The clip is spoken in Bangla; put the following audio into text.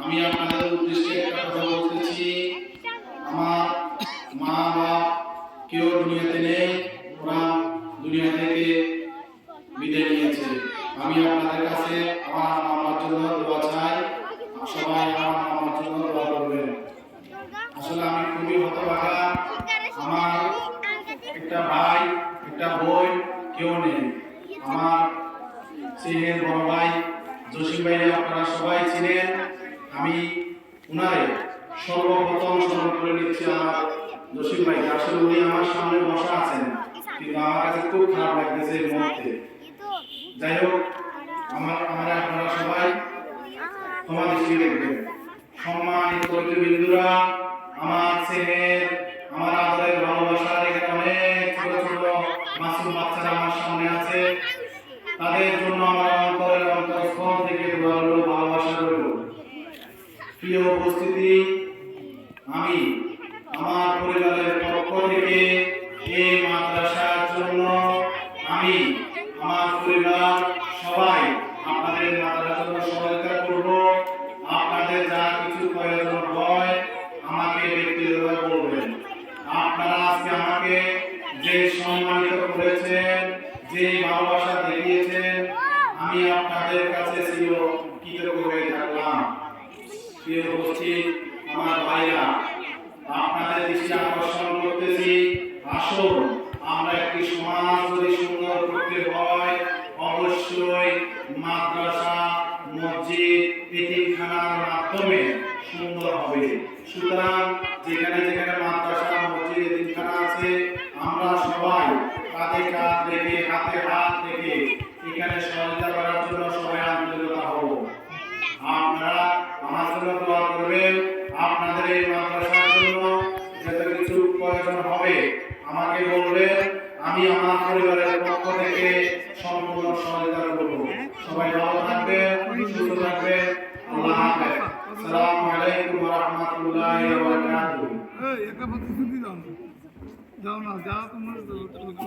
আমি আপনাদের উদ্দেশ্যে একটা কথা বলতেছি, আমার মা বাপ কেউ দুনিয়াতে নেই, ওরা দুনিয়া থেকে বিদায় নিয়েছে। আমি আপনাদের কাছে আমার মামার জন্য দোয়া চাই, সবাই আমার মামার জন্য দোয়া করবেন। আসলে আমি খুবই হতভাগা, আমার একটা ভাই একটা বোন কেউ নেই। আমার চিনেন বড় ভাই জসিম ভাই, আপনারা সবাই চিনেন। আমি উনারে সর্বপ্রথম স্মরণ করে নিচ্ছি আমার জসিম ভাই। আসলে উনি আমার সামনে বসা আছেন, কিন্তু আমার কাছে খুব খারাপ লাগতেছে এই মুহূর্তে। যাই হোক, আপনারা সবাই ক্ষমা দৃষ্টিতে দেখবেন। সম্মানিত কর্তৃবৃন্দরা, আমার ছেলের আমার আদরের ভালোবাসার এখানে অনেক ছোট ছোট মাসুম বাচ্চারা আমার সামনে আছে। তাদের জন্য আমার অন্তরের অন্তঃস্থল থেকে দোয়া রইল, ভালোবাসা রইল। প্রিয় উপস্থিতি, আমি আমার পরিবারের পক্ষ থেকে এই মাদ্রাসার জন্য আমি আমার পরিবার সবাই আপনাদের মাদ্রাসার জন্য সহায়তা করব। আপনাদের যা কিছু প্রয়োজন হয় আমাকে ব্যক্তিগতভাবে বলবেন। আপনারা আজকে আমাকে যে সম্মানিত করেছেন, যে ভালোবাসা দেখিয়েছেন, আমি আপনাদের কাছে কৃতজ্ঞ হয়ে থাকলাম। প্রিয় উপস্থিত আমার ভাইরা, আপনাদের দৃষ্টি আকর্ষণ করতেছি, আসুন আমরা একটি সমাজ যদি সুন্দর করতে হয়, অবশ্যই মাদ্রাসা, মসজিদ, এতিমখানার মাধ্যমে সুন্দর হবে। সুতরাং যেখানে যেখানে মাদ্রাসা, মসজিদ, এতিমখানা আছে, আমরা সবাই কাঁধে কাঁধ রেখে, হাতে হাত রেখে এখানে সহযোগিতা করার জন্য সবাই আন্তরিকতা হব। আপনারা আমার জন্য দোয়া করবেন। আপনাদের এই মাদ্রাসার জন্য যত কিছু প্রয়োজন হবে আমাকে বলবেন, আমি আমার পরিবারের পক্ষ থেকে সম্পূর্ণ সহযোগিতা করব। সবাই ভালো থাকবেন, সুস্থ থাকবেন। আল্লাহ হাফেজ। আসসালামু আলাইকুম ওয়া রাহমাতুল্লাহি ওয়া বারাকাতুহু।